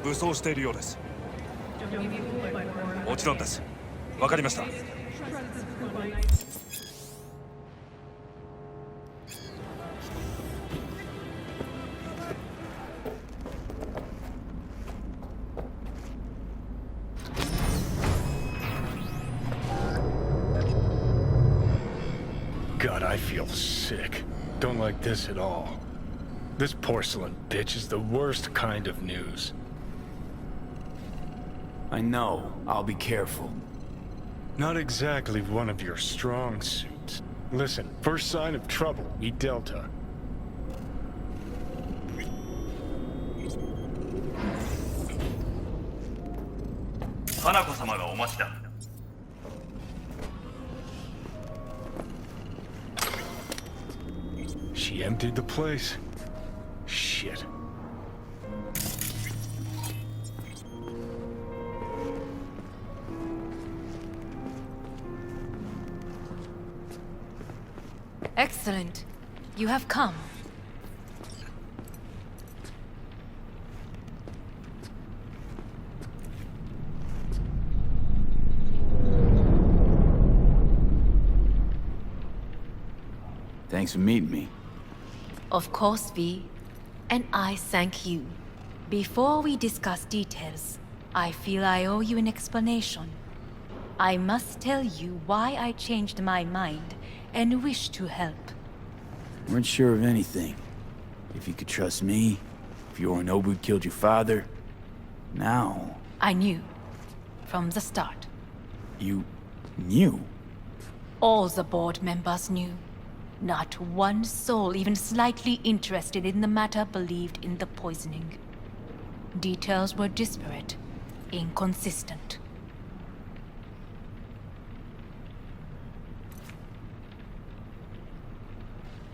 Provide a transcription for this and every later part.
武装しているようです。もちろんです。わかりました。God, I feel sick. Don't like this at all. This porcelain bitch is the worst kind of news. I know. I'll be careful. Not exactly one of your strong suits. Listen, first sign of trouble, eat Delta. Hanako-samaがお待ちだ。She emptied the place. Shit. Excellent. You have come. Thanks for meeting me. Of course, V. And I thank you. Before we discuss details, I feel I owe you an explanation. I must tell you why I changed my mind and wish to help. Weren't sure of anything. If you could trust me, if Yorinobu killed your father. Now... I knew. From the start. You... knew? All the board members knew. Not one soul even slightly interested in the matter believed in the poisoning. Details were disparate, inconsistent.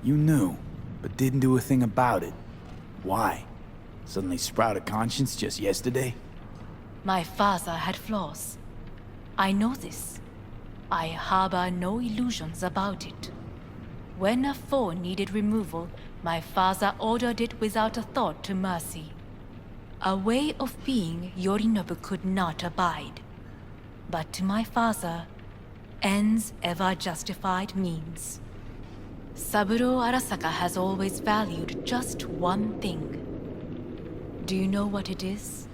You knew, but didn't do a thing about it. Why? Suddenly sprout a conscience just yesterday? My father had flaws. I know this. I harbor no illusions about it. When a foe needed removal, my father ordered it without a thought to mercy. A way of being Yorinobu could not abide. But to my father, ends ever justified means. Saburo Arasaka has always valued just one thing. Do you know what it is?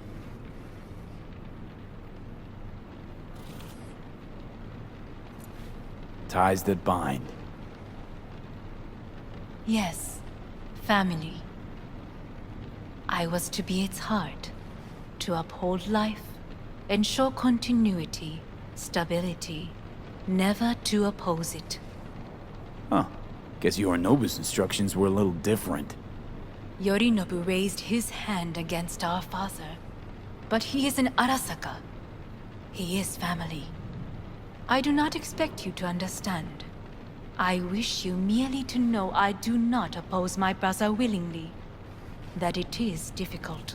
Ties that bind. Yes, family. I was to be its heart, to uphold life, ensure continuity, stability, never to oppose it. Huh. Guess Yorinobu's instructions were a little different. Yorinobu raised his hand against our father, but he is an Arasaka. He is family. I do not expect you to understand. I wish you merely to know I do not oppose my brother willingly. That it is difficult.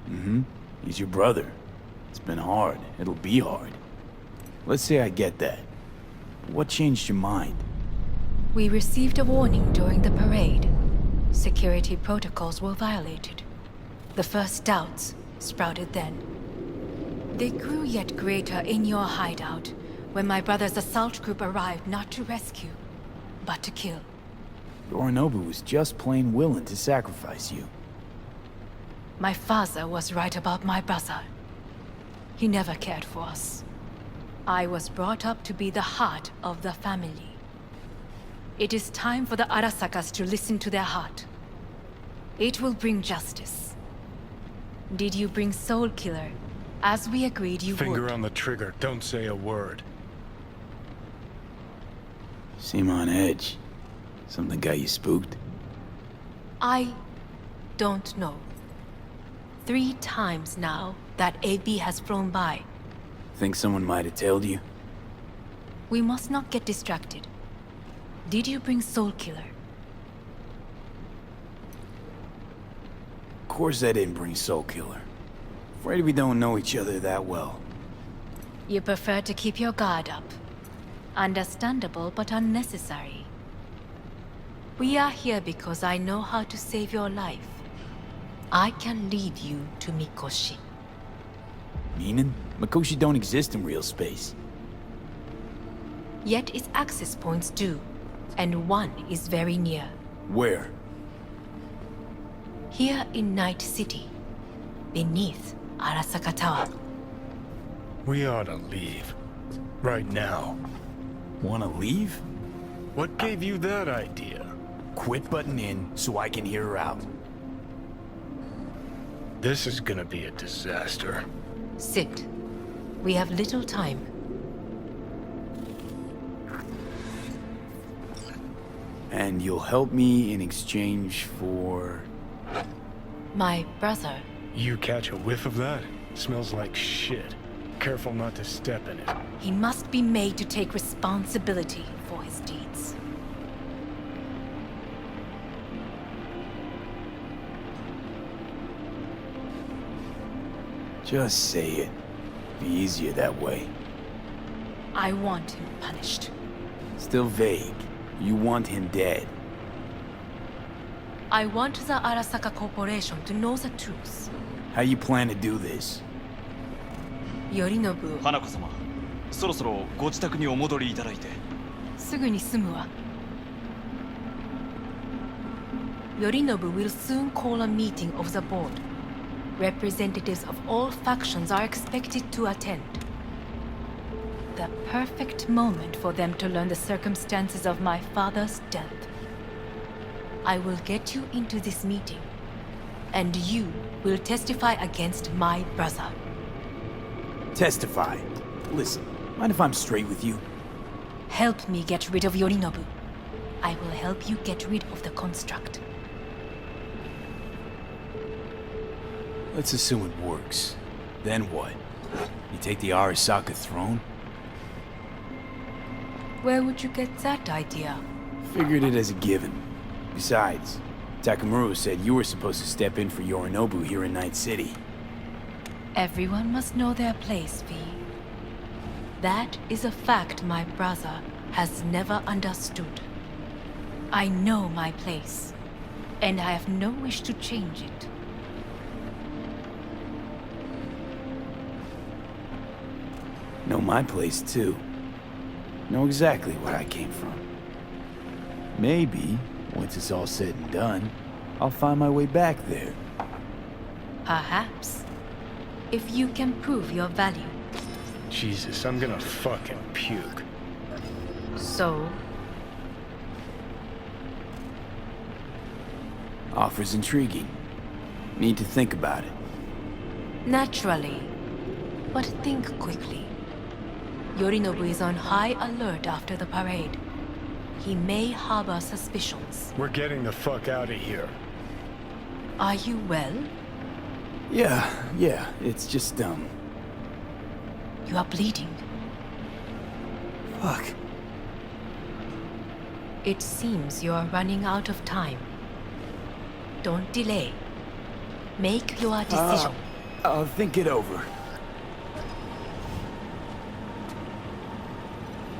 Mm-hmm. He's your brother. It's been hard. It'll be hard. Let's say I get that. What changed your mind? We received a warning during the parade. Security protocols were violated. The first doubts sprouted then. They grew yet greater in your hideout, when my brother's assault group arrived not to rescue, but to kill. Yorinobu was just plain willing to sacrifice you. My father was right about my brother. He never cared for us. I was brought up to be the heart of the family. It is time for the Arasakas to listen to their heart. It will bring justice. Did you bring Soul Killer, as we agreed you would? Finger on the trigger, don't say a word. Seem on edge. Something got you spooked? I don't know. 3 times now that AB has flown by. Think someone might have told you? We must not get distracted. Did you bring Soul Killer? Of course I didn't bring Soul Killer. Afraid we don't know each other that well. You prefer to keep your guard up. Understandable, but unnecessary. We are here because I know how to save your life. I can lead you to Mikoshi. Meaning? Mikoshi don't exist in real space. Yet its access points do, and one is very near. Where? Here in Night City, beneath Arasaka Tower. We ought to leave. Right now. Wanna leave? What gave you that idea? Quit butting in so I can hear her out. This is gonna be a disaster. Sit. We have little time. And you'll help me in exchange for... My brother. You catch a whiff of that? Smells like shit. Careful not to step in it. He must be made to take responsibility for his deeds. Just say it. Be easier that way. I want him punished. Still vague. You want him dead. I want the Arasaka Corporation to know the truth. How you plan to do this? Yorinobu, 花子様、そろそろご自宅にお戻りいただいて。すぐに済むわ。Yorinobu will soon call a meeting of the board. Representatives of all factions are expected to attend. The perfect moment for them to learn the circumstances of my father's death. I will get you into this meeting, and you will testify against my brother. Testify. Listen, mind if I'm straight with you? Help me get rid of Yorinobu. I will help you get rid of the construct. Let's assume it works. Then what? You take the Arasaka throne? Where would you get that idea? Figured it as a given. Besides, Takamura said you were supposed to step in for Yorinobu here in Night City. Everyone must know their place, V. That is a fact my brother has never understood. I know my place, and I have no wish to change it. Know my place, too. Know exactly where I came from. Maybe, once it's all said and done, I'll find my way back there. Perhaps. If you can prove your value. Jesus, I'm gonna fucking puke. So, Offer's intriguing. Need to think about it. naturally. But think quickly. Yorinobu is on high alert after the parade. He may harbor suspicions. We're getting the fuck out of here. Are you well? Yeah, it's just, You are bleeding. Fuck. It seems you are running out of time. Don't delay. Make your decision. I'll think it over.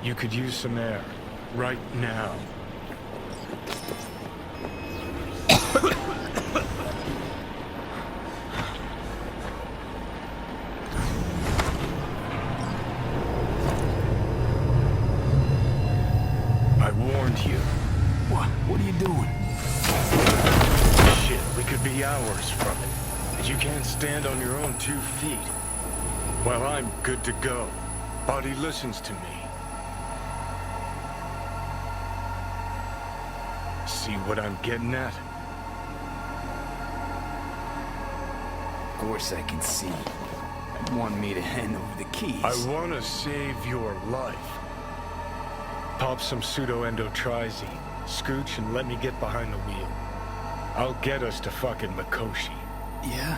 You could use some air. Right now. I warned you. What are you doing? Shit, we could be hours from it. And you can't stand on your own 2 feet. Well, I'm good to go. Body listens to me. See what I'm getting at? Of course I can see. You want me to hand over the keys. I want to save your life. Pop some pseudo-endotrizine, scooch, and let me get behind the wheel. I'll get us to fucking Mikoshi. Yeah?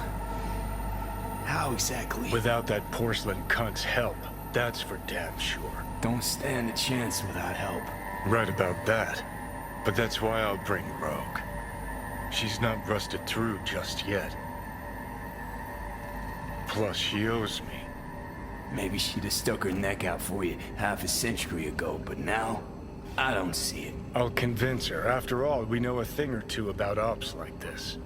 How exactly? Without that porcelain cunt's help, that's for damn sure. Don't stand a chance without help. Right about that. But that's why I'll bring Rogue. She's not rusted through just yet. Plus, she owes me. Maybe she'd have stuck her neck out for you half a century ago, but now, I don't see it. I'll convince her. After all, we know a thing or two about ops like this.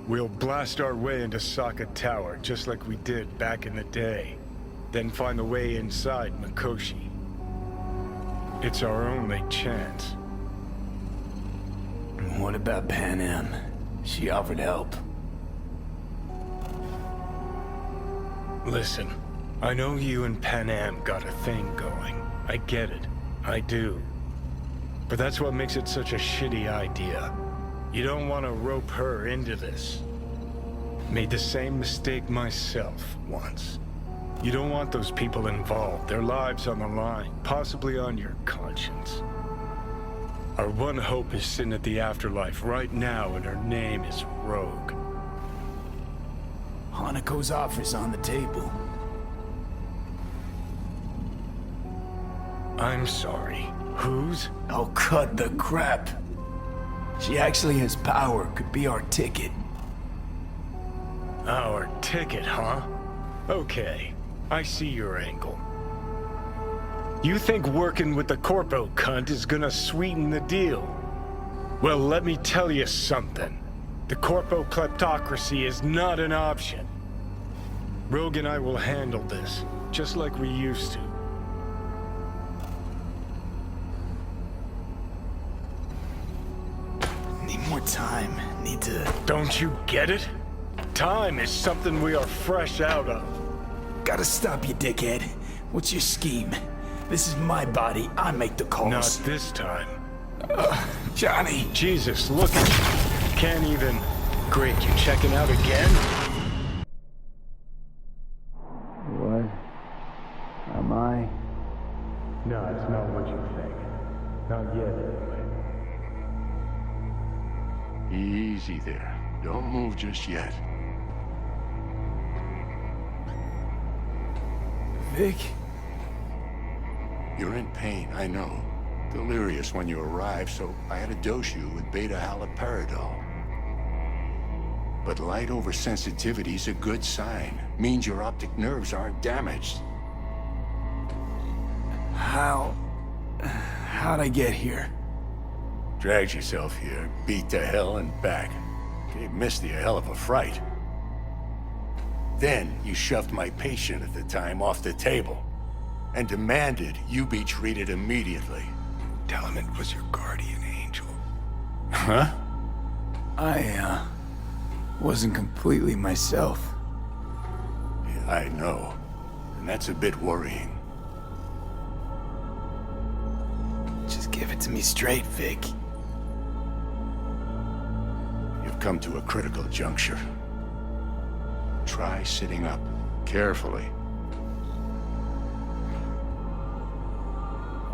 We'll blast our way into Sokka Tower, just like we did back in the day. Then find the way inside Mikoshi. It's our only chance. What about Pan Am? She offered help. Listen, I know you and Pan Am got a thing going. I get it. I do. But that's what makes it such a shitty idea. You don't want to rope her into this. Made the same mistake myself once. You don't want those people involved, their lives on the line, possibly on your conscience. Our one hope is sitting at the afterlife right now, and her name is Rogue. Hanako's offer's on the table. I'm sorry. Whose? Oh, cut the crap. She actually has power, could be our ticket. Our ticket, huh? Okay, I see your angle. You think working with the Corpo cunt is gonna sweeten the deal? Well, let me tell you something. The Corpo kleptocracy is not an option. Rogue and I will handle this, just like we used to. Need more time. Need to... Don't you get it? Time is something we are fresh out of. Gotta stop you, dickhead. What's your scheme? This is my body. I make the calls. Not this time. Johnny. Jesus, look at you. Can't even... Great, you checking out again? What? Am I? No, it's not what you think. Not yet, anyway. Easy there. Don't move just yet. Vic? You're in pain, I know. Delirious when you arrived, so I had to dose you with beta-haloperidol. But light oversensitivity's a good sign. Means your optic nerves aren't damaged. How'd I get here? Dragged yourself here, beat to hell and back. Gave Misty a hell of a fright. Then you shoved my patient at the time off the table and demanded you be treated immediately. Tell him it was your guardian angel. Huh? I, wasn't completely myself. Yeah, I know. And that's a bit worrying. Just give it to me straight, Vic. You've come to a critical juncture. Try sitting up, carefully.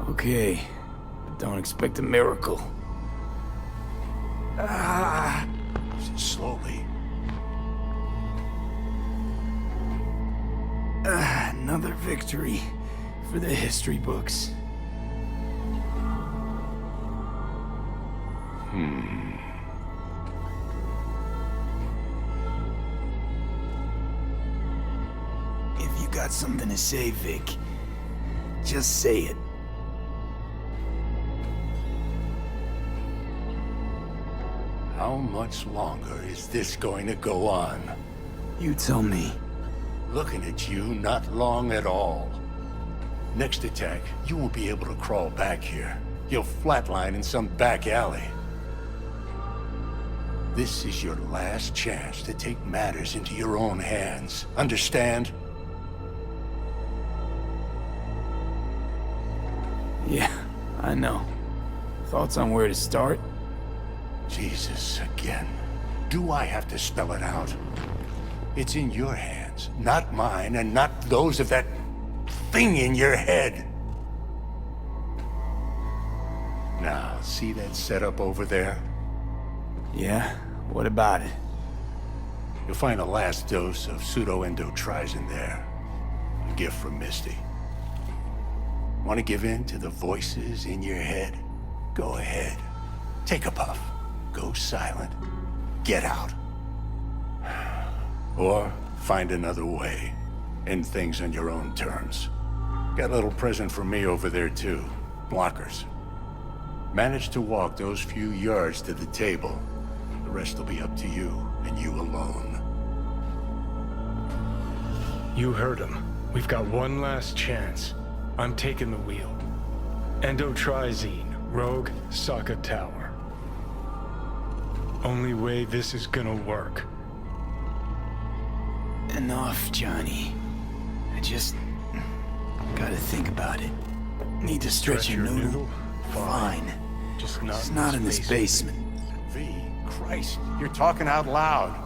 Okay, but don't expect a miracle. Slowly. Another victory for the history books. If you got something to say, Vic, just say it. How much longer is this going to go on? You tell me. Looking at you, not long at all. Next attack, you won't be able to crawl back here. You'll flatline in some back alley. This is your last chance to take matters into your own hands. Understand? Yeah, I know. Thoughts on where to start? Jesus, again. Do I have to spell it out? It's in your hands, not mine, and not those of that thing in your head. Now, see that setup over there? Yeah? What about it? You'll find a last dose of pseudo-endotrizin there. A gift from Misty. Want to give in to the voices in your head? Go ahead. Take a puff. Go silent. Get out. Or find another way. End things on your own terms. Got a little present for me over there too. Blockers. Managed to walk those few yards to the table. The The rest will be up to you, and you alone. You heard him. We've got one last chance. I'm taking the wheel. Endotrizine, Rogue, Sokka Tower. Only way this is gonna work. Enough, Johnny. I just gotta think about it. Need to stretch your noodle? Fine. Just not, It's not in this basement. V, Christ, you're talking out loud.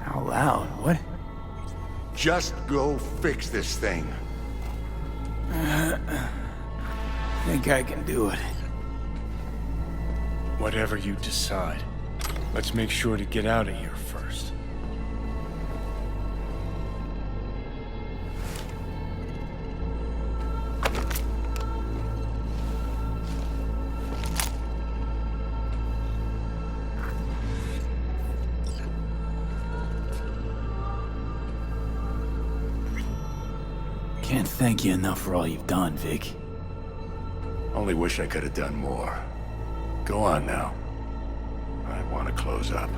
Out loud? What? Just go fix this thing. Think I can do it. Whatever you decide. Let's make sure to get out of here first. Can't thank you enough for all you've done, Vic. Only wish I could have done more. Go on now. I want to close up.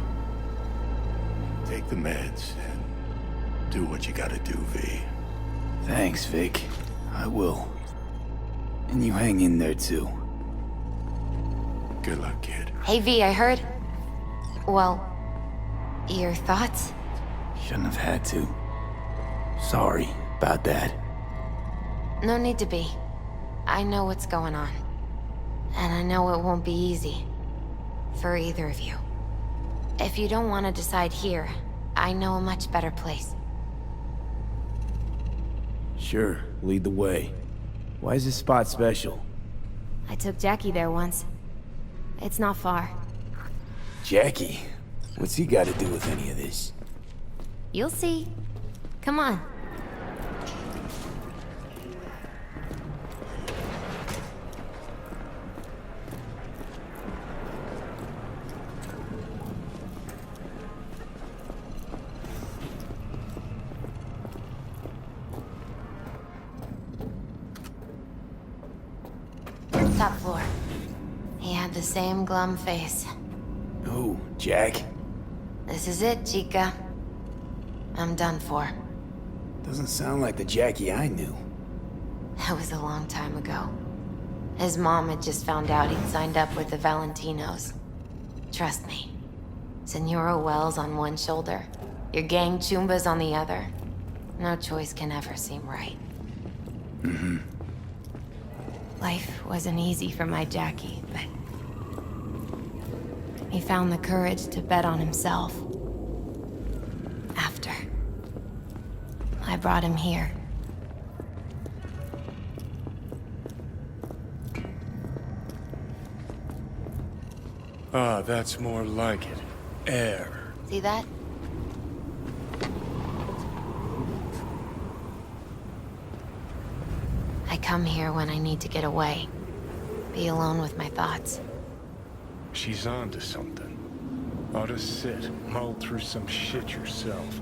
Take the meds and do what you gotta do, V. Thanks, Vic. I will. And you hang in there, too. Good luck, kid. Hey V, I heard. Well, your thoughts? Shouldn't have had to. Sorry about that. No need to be. I know what's going on. And I know it won't be easy. For either of you. If you don't want to decide here, I know a much better place. Sure, lead the way. Why is this spot special? I took Jackie there once. It's not far. Jackie? What's he got to do with any of this? You'll see. Come on. Top floor. He had the same glum face. Who, Jack? This is it, Chica. I'm done for. Doesn't sound like the Jackie I knew. That was a long time ago. His mom had just found out he'd signed up with the Valentinos. Trust me. Senora Wells on one shoulder, your gang Chumbas on the other. No choice can ever seem right. Mm-hmm. Life wasn't easy for my Jackie, but he found the courage to bet on himself. After I brought him here. Ah, that's more like it. Air. See that? I come here when I need to get away. Be alone with my thoughts. She's onto something. Ought to sit, mull through some shit yourself.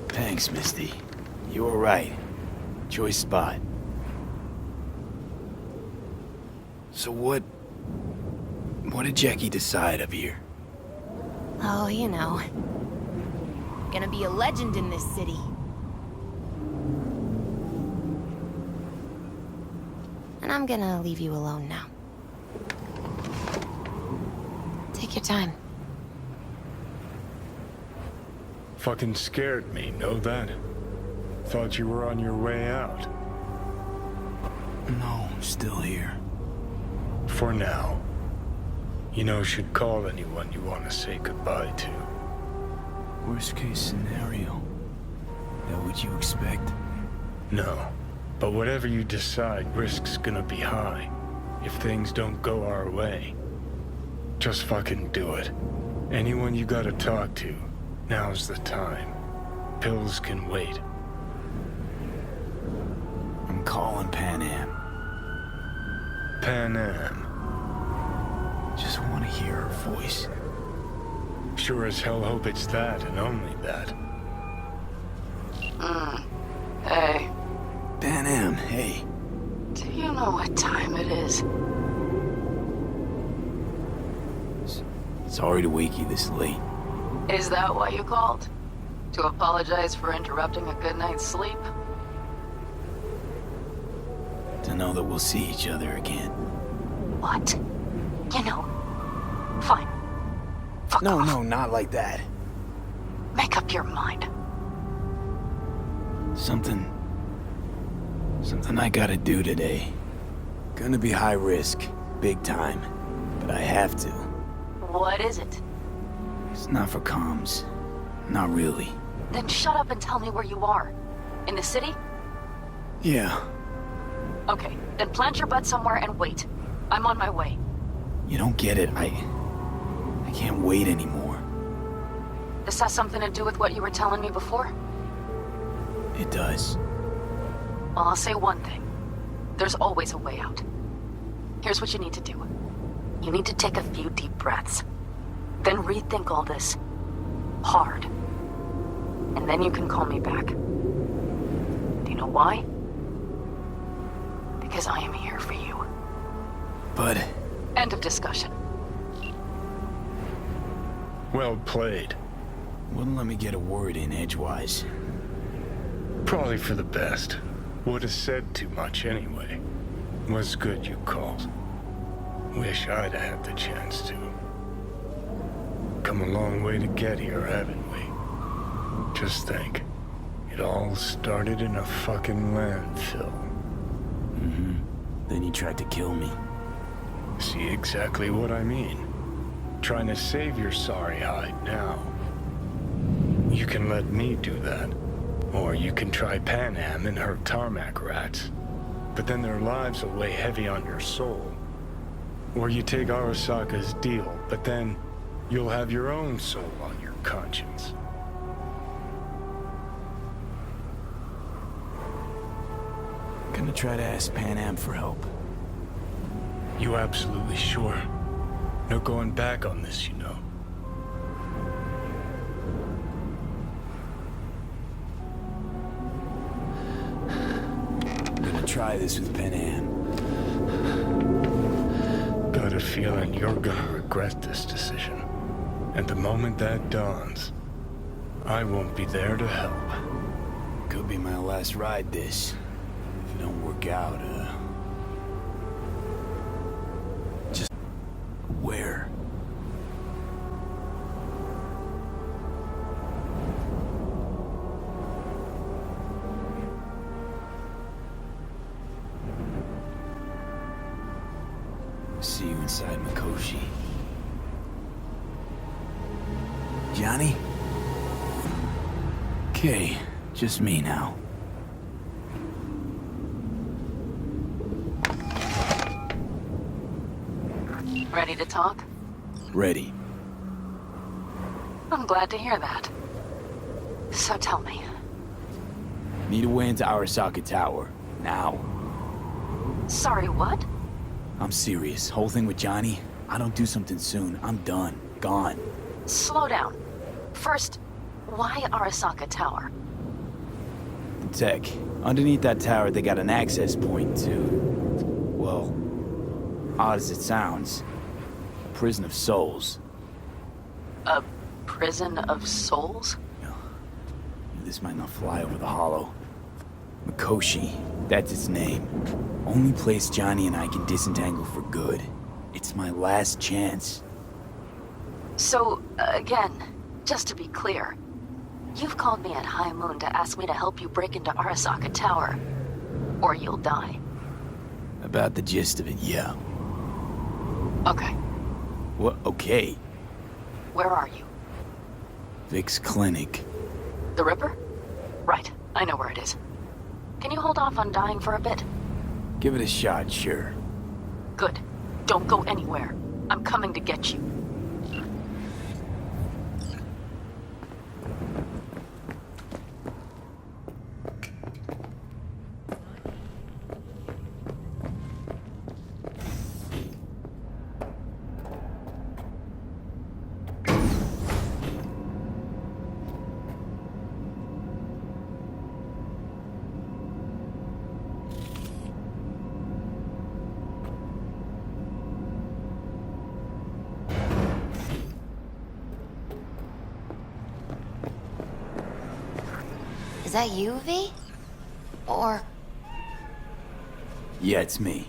Thanks, Misty. You were right. Choice spot. So what did Jackie decide up here? Oh, you know. Gonna be a legend in this city. And I'm gonna leave you alone now. Take your time. Fucking scared me, know that? Thought you were on your way out. No, I'm still here. For now. You know, should call anyone you want to say goodbye to. Worst case scenario. That what you expect? No. But whatever you decide, risk's gonna be high. If things don't go our way. Just fucking do it. Anyone you gotta talk to, now's the time. Pills can wait. I'm calling Pan Am. Pan Am. Just want to hear her voice. Sure as hell hope it's that and only that. Hey. Pan Am. Hey. Do you know what time it is? Sorry to wake you this late. Is that why you called? To apologize for interrupting a good night's sleep? To know that we'll see each other again. What? You know, fine. Fuck off. No, not like that. Make up your mind. Something I gotta do today. Gonna be high risk, big time, but I have to. What is it? It's not for comms. Not really. Then shut up and tell me where you are. In the city? Yeah. Okay, then plant your butt somewhere and wait. I'm on my way. You don't get it. I can't wait anymore. This has something to do with what you were telling me before? It does. Well, I'll say one thing. There's always a way out. Here's what you need to do. You need to take a few deep breaths. Then rethink all this. Hard. And then you can call me back. Do you know why? Because I am here for you. But... End of discussion. Well played. wouldn't let me get a word in edgewise. Probably for the best. Would have said too much anyway. Was good you called. Wish I'd had the chance to. Come a long way to get here, haven't we? Just think. It all started in a fucking landfill. Mm-hmm. Then you tried to kill me. See exactly what I mean. Trying to save your sorry hide now. You can let me do that. Or you can try Pan Am and her tarmac rats. But then their lives will weigh heavy on your soul. Or you take Arasaka's deal, but then you'll have your own soul on your conscience. Gonna try to ask Pan Am for help. You absolutely sure? No going back on this, you know. I'm gonna try this with Pan Am. Got a feeling you're gonna regret this decision. And the moment that dawns, I won't be there to help. Could be my last ride this. If it don't work out, just... where? See you inside Mikoshi. Johnny? Okay, just me now. Ready to talk? Ready. I'm glad to hear that. So tell me. Need a way into Arasaka Tower. Now. Sorry, what? I'm serious. Whole thing with Johnny, I don't do something soon, I'm done. Gone. Slow down. First, why Arasaka Tower? The tech. Underneath that tower, they got an access point to... well, odd as it sounds, a prison of souls. A prison of souls? This might not fly over the hollow. Mikoshi, that's its name. Only place Johnny and I can disentangle for good. It's my last chance. So, again, just to be clear, you've called me at High Moon to ask me to help you break into Arasaka Tower, or you'll die. About the gist of it, yeah. Okay, What? Okay. where are you? Vic's clinic. The Ripper? Right, I know where it is. Can you hold off on dying for a bit? Give it a shot, sure. Good. Don't go anywhere. I'm coming to get you. Is that you, V? Or... Yeah, it's me.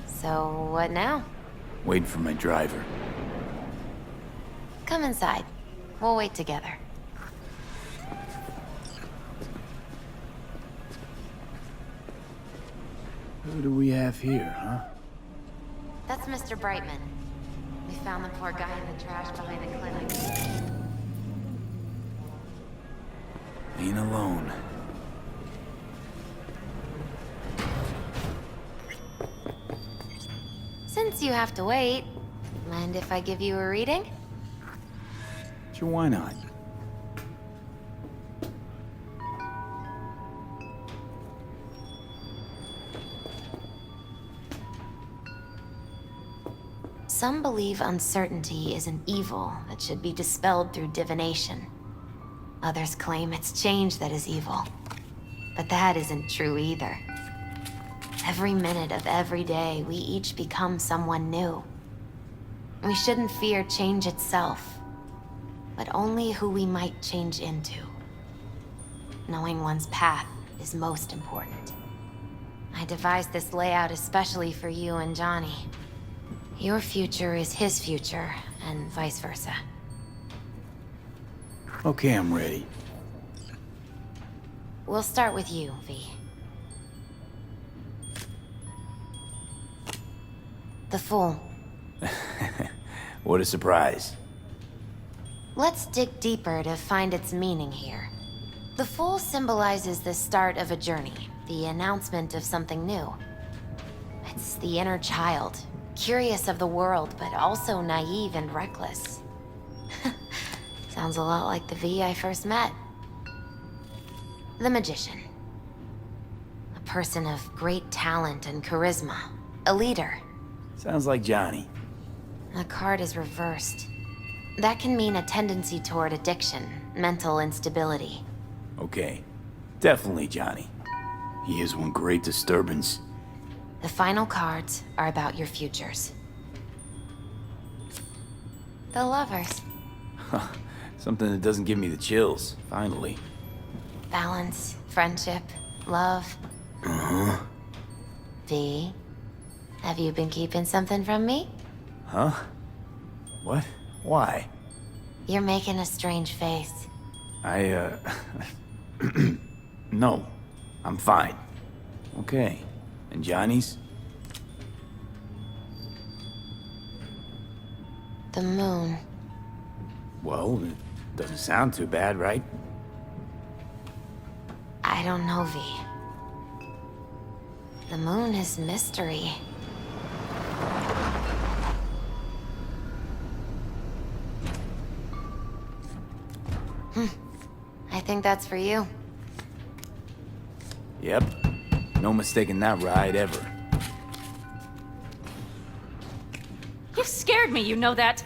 So, what now? Waiting for my driver. Come inside. We'll wait together. Who do we have here, huh? That's Mr. Brightman. We found the poor guy in the trash behind the clinic. Ain't alone. Since you have to wait, mind if I give you a reading? Sure, why not? Some believe uncertainty is an evil that should be dispelled through divination. Others claim it's change that is evil. But that isn't true either. Every minute of every day, we each become someone new. We shouldn't fear change itself, but only who we might change into. Knowing one's path is most important. I devised this layout especially for you and Johnny. Your future is his future, and vice versa. Okay, I'm ready. We'll start with you, V. The Fool. What a surprise. Let's dig deeper to find its meaning here. The Fool symbolizes the start of a journey, the announcement of something new. It's the inner child, curious of the world, but also naive and reckless. Sounds a lot like the V I first met. The Magician. A person of great talent and charisma. A leader. Sounds like Johnny. The card is reversed. That can mean a tendency toward addiction, mental instability. Okay. Definitely Johnny. He is one great disturbance. The final cards are about your futures. The Lovers. Something that doesn't give me the chills, finally. Balance, friendship, love. Uh-huh. V, have you been keeping something from me? Huh? What? Why? You're making a strange face. No. I'm fine. Okay. And Johnny's? The moon. Well, it doesn't sound too bad, right? I don't know, V. The moon is mystery. I think that's for you. Yep. No mistaking that ride ever. You scared me, you know that.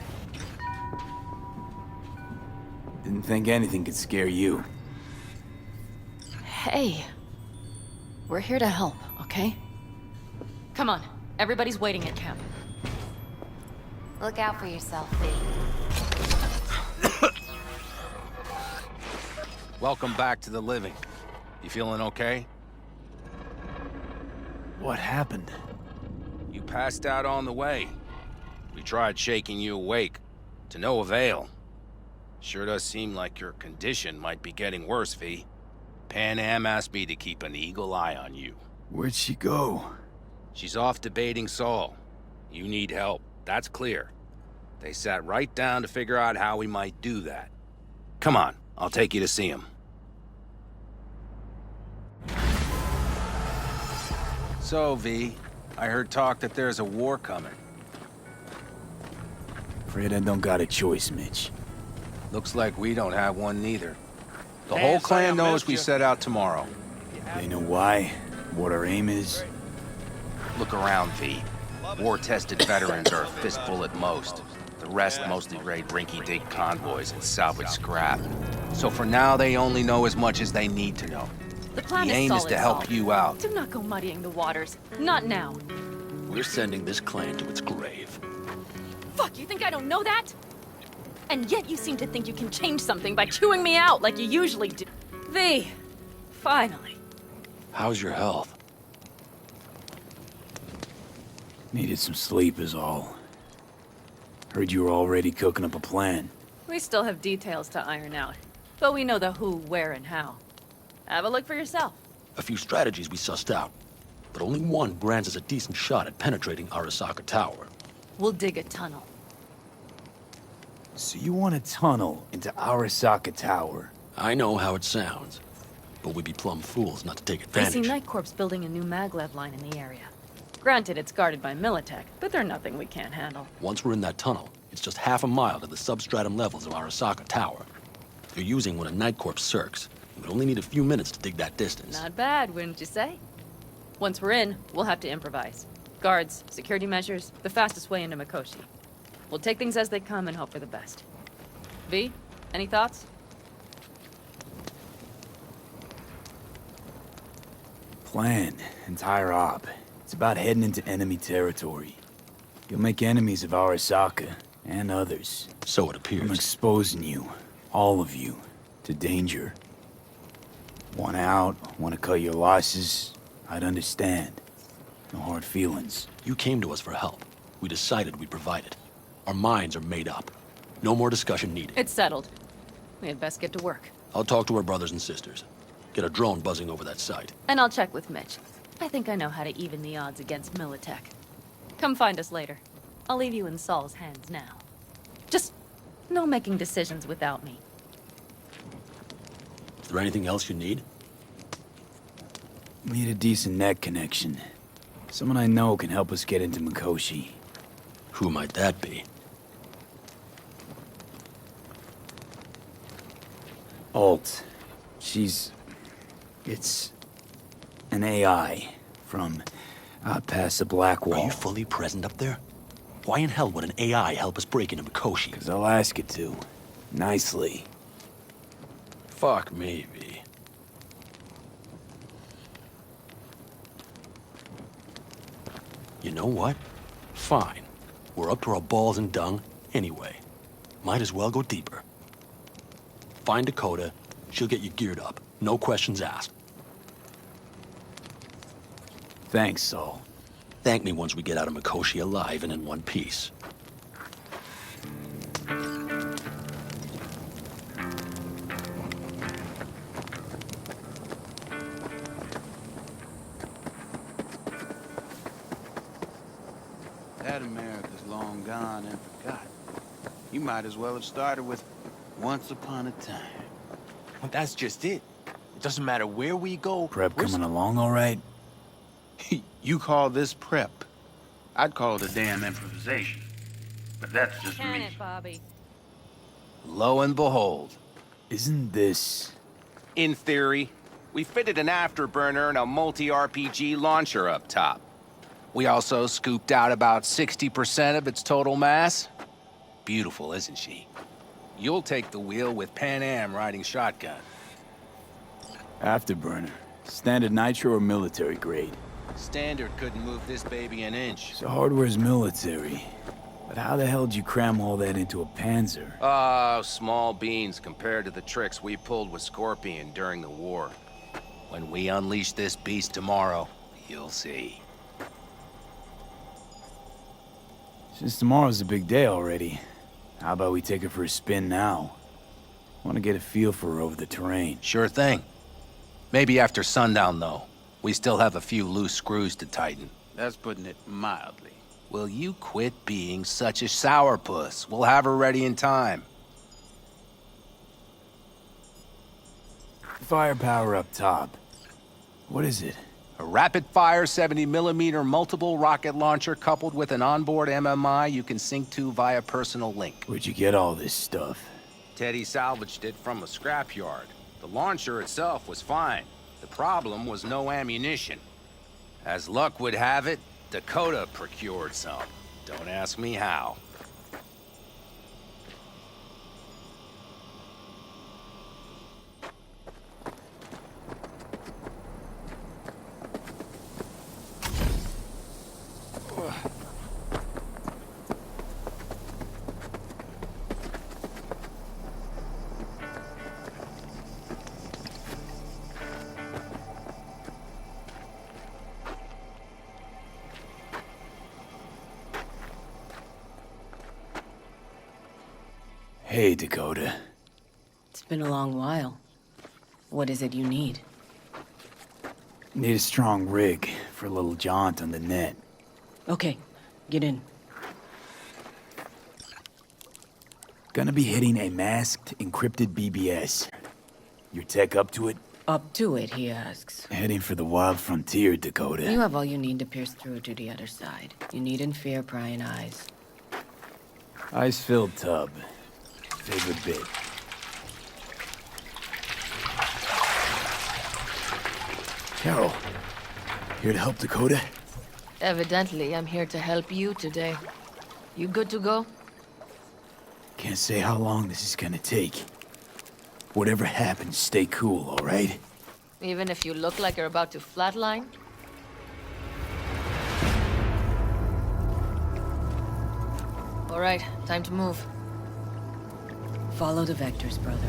Didn't think anything could scare you. Hey. We're here to help, okay? Come on. Everybody's waiting at camp. Look out for yourself, V. Welcome back to the living. You feeling okay? What happened? You passed out on the way. We tried shaking you awake, to no avail. Sure does seem like your condition might be getting worse, V. Pan Am asked me to keep an eagle eye on you. Where'd she go? She's off debating Saul. You need help, that's clear. They sat right down to figure out how we might do that. Come on, I'll take you to see him. So, V, I heard talk that there's a war coming. Afraid I don't got a choice, Mitch. Looks like we don't have one neither. The whole clan knows we set out tomorrow. They know why, what our aim is. Look around, V. War-tested veterans are a fistful at most. The rest mostly raid rinky-dink convoys and salvage scrap. So for now, they only know as much as they need to know. The plan The aim is solid, to help Saul. you out. Do not go muddying the waters. Not now. We're sending this clan to its grave. Fuck, you think I don't know that? And yet you seem to think you can change something by chewing me out like you usually do. V! Finally. How's your health? Needed some sleep is all. Heard you were already cooking up a plan. We still have details to iron out, but we know the who, where, and how. Have a look for yourself. A few strategies we sussed out, but only one grants us a decent shot at penetrating Arasaka Tower. We'll dig a tunnel. So you want a tunnel into Arasaka Tower? I know how it sounds, but we'd be plumb fools not to take I advantage. see Night Corp's building a new maglev line in the area. Granted, it's guarded by Militech, but they're nothing we can't handle. Once we're in that tunnel, it's just half a mile to the substratum levels of Arasaka Tower. They're using one of Night Corp's circs. We'd only need a few minutes to dig that distance. Not bad, wouldn't you say? Once we're in, we'll have to improvise. Guards, security measures, the fastest way into Mikoshi. We'll take things as they come and hope for the best. V, any thoughts? Plan, entire op. It's about heading into enemy territory. You'll make enemies of Arasaka, and others. So it appears. I'm exposing you, all of you, to danger. Want out, want to cut your losses, I'd understand. No hard feelings. You came to us for help. We decided we'd provide it. Our minds are made up. No more discussion needed. It's settled. We had best get to work. I'll talk to our brothers and sisters. Get a drone buzzing over that site. And I'll check with Mitch. I think I know how to even the odds against Militech. Come find us later. I'll leave you in Saul's hands now. Just no making decisions without me. Is there anything else you need? Need a decent net connection. Someone I know can help us get into Mikoshi. Who might that be? Alt. It's an AI from past the Black Wall. Are you fully present up there? Why in hell would an AI help us break into Mikoshi? 'Cause I'll ask it to. Nicely. Fuck me, V. You know what? Fine. We're up to our balls in dung anyway. Might as well go deeper. Find Dakota. She'll get you geared up. No questions asked. Thanks, Saul. Thank me once we get out of Mikoshi alive and in one piece. That America's long gone and forgotten. You might as well have started with Once Upon a Time. Well, that's just it. It doesn't matter where we go. Prep coming along all right? You call this prep? I'd call it a damn improvisation. But that's just Can me. it, Bobby? Lo and behold. Isn't this... In theory, we fitted an afterburner and a multi-RPG launcher up top. We also scooped out about 60% of its total mass. Beautiful, isn't she? You'll take the wheel with Pan Am riding shotgun. Afterburner. Standard nitro or military grade? Standard couldn't move this baby an inch. So hardware's military. But how the hell did you cram all that into a Panzer? Oh, small beans compared to the tricks we pulled with Scorpion during the war. When we unleash this beast tomorrow, you'll see. Since tomorrow's a big day already, how about we take her for a spin now? Want to get a feel for her over the terrain. Sure thing. Maybe after sundown, though. We still have a few loose screws to tighten. That's putting it mildly. Will you quit being such a sourpuss? We'll have her ready in time. Firepower up top. What is it? A rapid-fire 70mm multiple rocket launcher coupled with an onboard MMI you can sync to via personal link. Where'd you get all this stuff? Teddy salvaged it from a scrapyard. The launcher itself was fine. The problem was no ammunition. As luck would have it, Dakota procured some. Don't ask me how. Hey, Dakota. It's been a long while. What is it you need? Need a strong rig for a little jaunt on the net. Okay, get in. Gonna be hitting a masked, encrypted BBS. Your tech up to it? Up to it, he asks. Heading for the wild frontier, Dakota. You have all you need to pierce through to the other side. You needn't fear prying eyes. Ice-filled tub. Favorite bit. Carol, here to help Dakota? Evidently, I'm here to help you today. You good to go? Can't say how long this is gonna take. Whatever happens, stay cool, all right? Even if you look like you're about to flatline? All right, time to move. Follow the vectors, brother.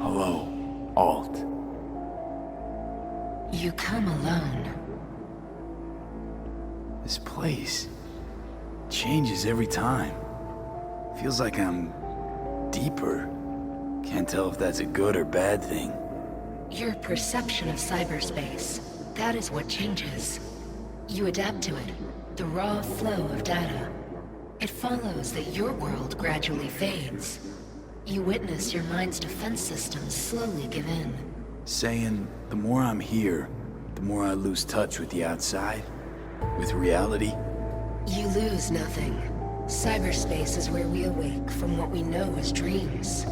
Hello, Alt. You come alone. This place changes every time. Feels like I'm deeper. Can't tell if that's a good or bad thing. Your perception of cyberspace, that is what changes. You adapt to it, the raw flow of data. It follows that your world gradually fades. You witness your mind's defense systems slowly give in. Saying the more I'm here, the more I lose touch with the outside, with reality. You lose nothing. Cyberspace is where we awake from what we know as dreams.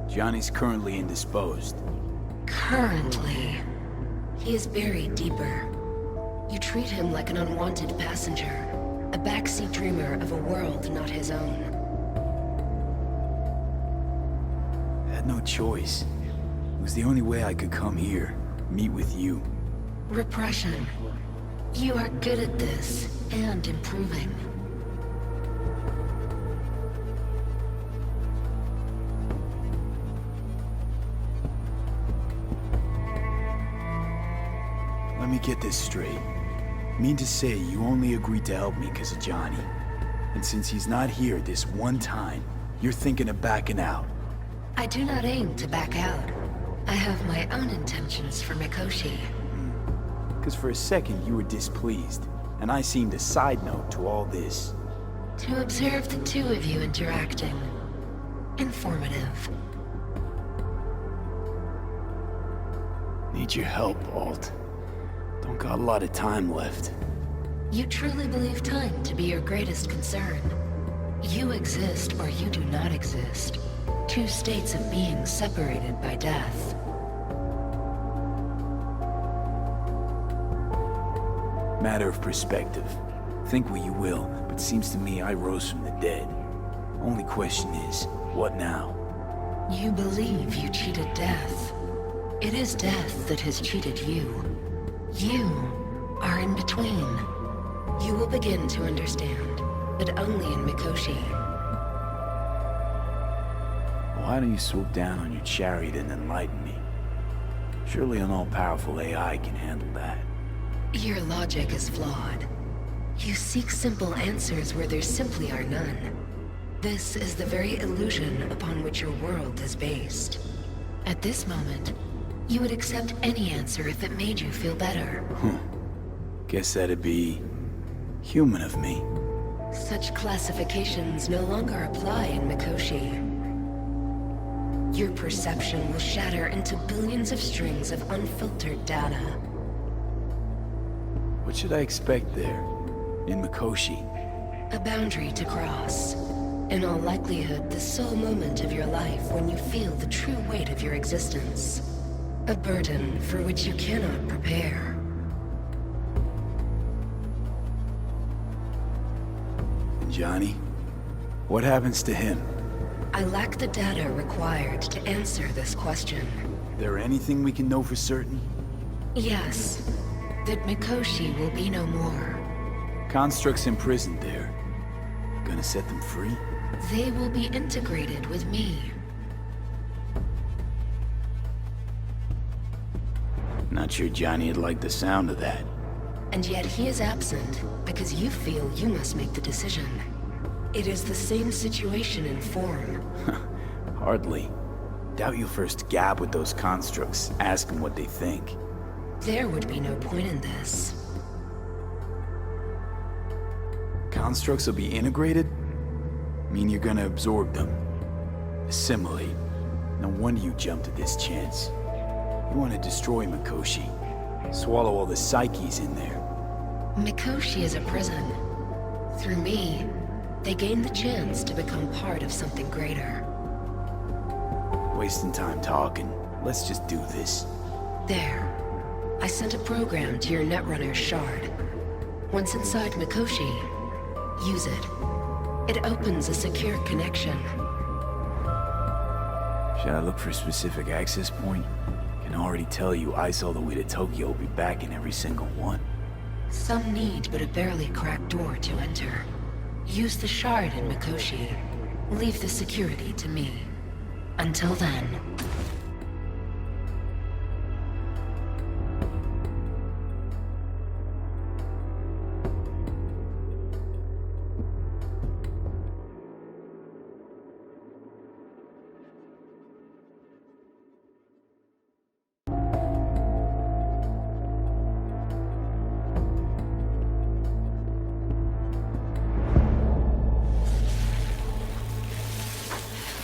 Johnny's currently indisposed. Currently. He is buried deeper. You treat him like an unwanted passenger, a backseat dreamer of a world not his own. Had no choice. It was the only way I could come here, meet with you. Repression. You are good at this, and improving. Let me get this straight. Mean to say you only agreed to help me because of Johnny. And since he's not here this one time, you're thinking of backing out. I do not aim to back out. I have my own intentions for Mikoshi. Because for a second you were displeased, and I seemed a side note to all this. To observe the two of you interacting. Informative. Need your help, Alt. Don't got a lot of time left. You truly believe time to be your greatest concern. You exist or you do not exist. Two states of being separated by death. Matter of perspective. Think what you will, but seems to me I rose from the dead. Only question is, what now? You believe you cheated death. It is death that has cheated you. You are in between. You will begin to understand, but only in Mikoshi. Why don't you swoop down on your chariot and enlighten me? Surely an all-powerful AI can handle that. Your logic is flawed. You seek simple answers where there simply are none. This is the very illusion upon which your world is based. At this moment, you would accept any answer if it made you feel better. Guess that'd be human of me. Such classifications no longer apply in Mikoshi. Your perception will shatter into billions of strings of unfiltered data. What should I expect there, in Mikoshi? A boundary to cross. In all likelihood, the sole moment of your life when you feel the true weight of your existence. A burden for which you cannot prepare. And Johnny? What happens to him? I lack the data required to answer this question. There anything we can know for certain? Yes. That Mikoshi will be no more. Constructs imprisoned there. Gonna set them free? They will be integrated with me. Not sure Johnny'd like the sound of that. And yet he is absent because you feel you must make the decision. It is the same situation in form. Hardly. Doubt you'll first gab with those constructs, ask them what they think. There would be no point in this. Constructs will be integrated? Mean you're gonna absorb them. Assimilate. No wonder you jumped at this chance. You want to destroy Mikoshi. Swallow all the psyches in there. Mikoshi is a prison. Through me, they gain the chance to become part of something greater. Wasting time talking. Let's just do this. There. I sent a program to your Netrunner shard. Once inside Mikoshi, use it. It opens a secure connection. Should I look for a specific access point? Can already tell you ice all the way to Tokyo will be back in every single one. Some need but a barely cracked door to enter. Use the shard in Mikoshi. Leave the security to me. Until then...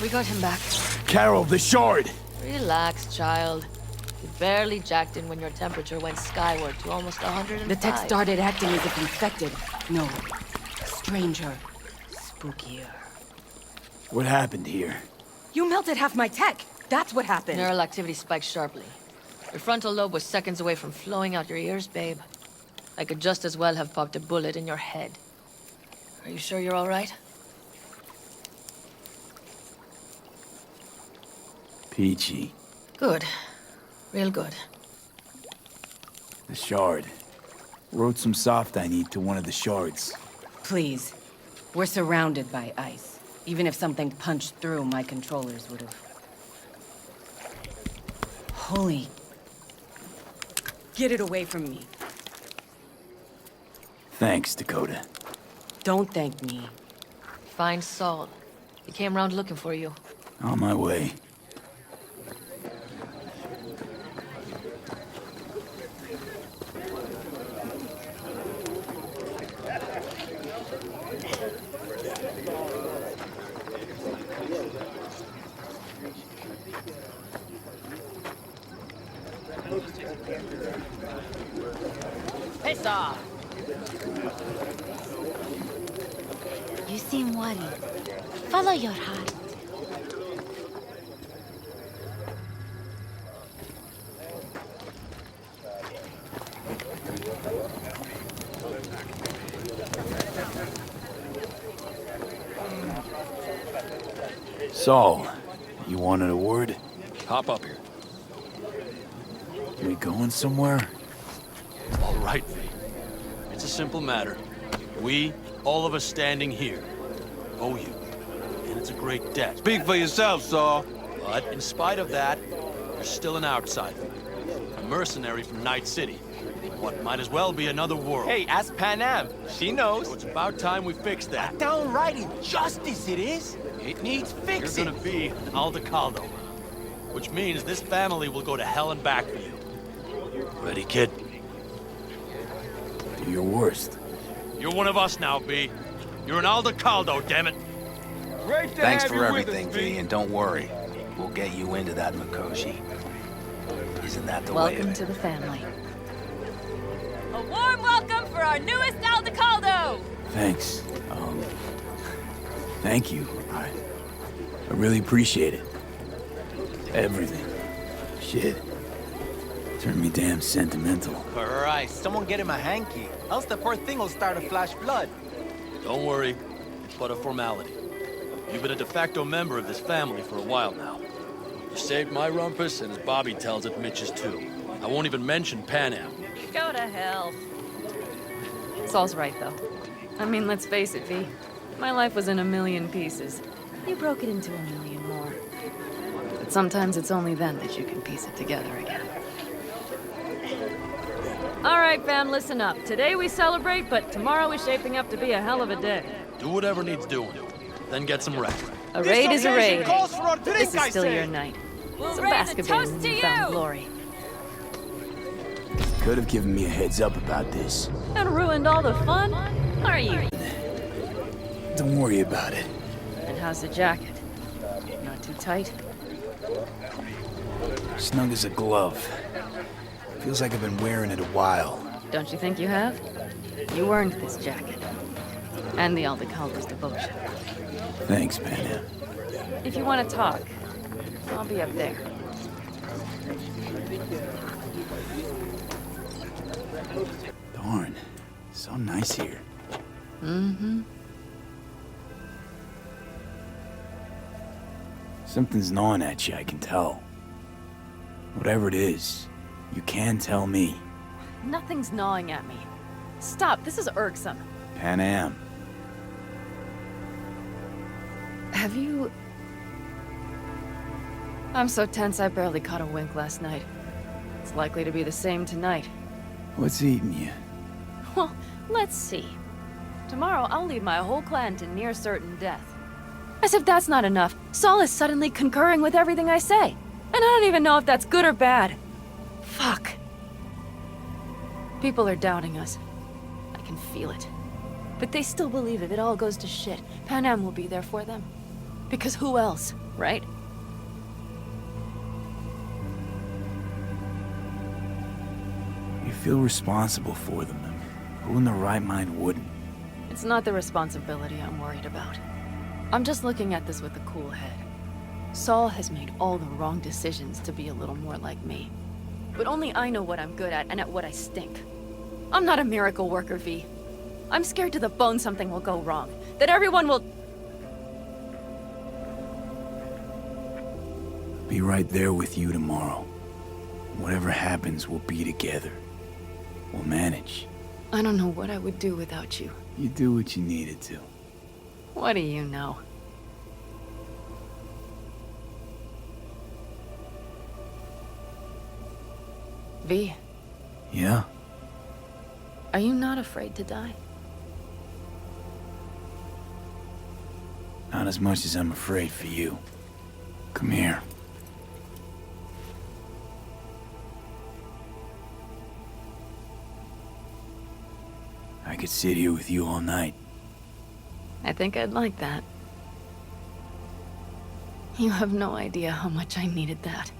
We got him back. Carol, the shard! Relax, child. You barely jacked in when your temperature went skyward to almost 105. The tech started acting as if infected. No. Stranger. Spookier. What happened here? You melted half my tech! That's what happened! Neural activity spiked sharply. Your frontal lobe was seconds away from flowing out your ears, babe. I could just as well have popped a bullet in your head. Are you sure you're all right? Peachy. Good. Real good. The shard. Wrote some soft I need to one of the shards. Please. We're surrounded by ice. Even if something punched through, my controllers would have... Holy... Get it away from me. Thanks, Dakota. Don't thank me. Find Saul. He came round looking for you. On my way. Piss off! You seem worried. Follow your heart. Saul, you wanted a word? Hop up here. We going somewhere? All right, V. It's a simple matter. We, all of us standing here, owe you. And it's a great debt. Speak for yourself, Saul. But in spite of that, you're still an outsider. A mercenary from Night City. What might as well be another world. Hey, ask Panam. She knows. So it's about time we fix that. Downright injustice it is. It needs fixing. You're gonna be an Aldecaldo. Which means this family will go to hell and back for you. Ready, kid? Do your worst. You're one of us now, B. You're an Aldecaldo, damn it. Great to Thanks have for you everything, with us, V, and don't worry. We'll get you into that Mikoshi. Isn't that the way of Welcome it? to the family. A warm welcome for our newest Aldecaldo! Thanks. Thank you. I really appreciate it. Everything. Shit. Turned me damn sentimental. Christ, someone get him a hanky. Else the poor thing will start to flash blood. Don't worry. It's but a formality. You've been a de facto member of this family for a while now. You saved my rumpus, and as Bobby tells it, Mitch's too. I won't even mention Panam. Go to hell. Saul's right, though. I mean, let's face it, V. My life was in a million pieces. You broke it into a million more. But sometimes it's only then that you can piece it together again. All right, fam, listen up. Today we celebrate, but tomorrow is shaping up to be a hell of a day. Do whatever needs doing. Then get some rest. A raid is a raid. Calls for a This drink, is still your night. Some basketball in newfound glory. Could have given me a heads up about this. And ruined all the fun? Are you? Don't worry about it. And how's the jacket? Not too tight? Snug as a glove. Feels like I've been wearing it a while. Don't you think you have? You earned this jacket. And the Aldecaldo's devotion. Thanks, Pena. If you want to talk, I'll be up there. Darn. So nice here. Mm-hmm. Something's gnawing at you, I can tell. Whatever it is, you can tell me. Nothing's gnawing at me. Stop, this is irksome. Pan Am. Have you... I'm so tense I barely caught a wink last night. It's likely to be the same tonight. What's eating you? Well, let's see. Tomorrow I'll lead my whole clan to near certain death. As if that's not enough, Saul is suddenly concurring with everything I say. And I don't even know if that's good or bad. Fuck. People are doubting us. I can feel it. But they still believe if it all goes to shit, Pan Am will be there for them. Because who else, right? You feel responsible for them. Who in their right mind wouldn't? It's not the responsibility I'm worried about. I'm just looking at this with a cool head. Saul has made all the wrong decisions to be a little more like me. But only I know what I'm good at and at what I stink. I'm not a miracle worker, V. I'm scared to the bone something will go wrong. That everyone will... Be right there with you tomorrow. Whatever happens, we'll be together. We'll manage. I don't know what I would do without you. You do what you needed to. What do you know? V. Yeah? Are you not afraid to die? Not as much as I'm afraid for you. Come here. I could sit here with you all night. I think I'd like that. You have no idea how much I needed that.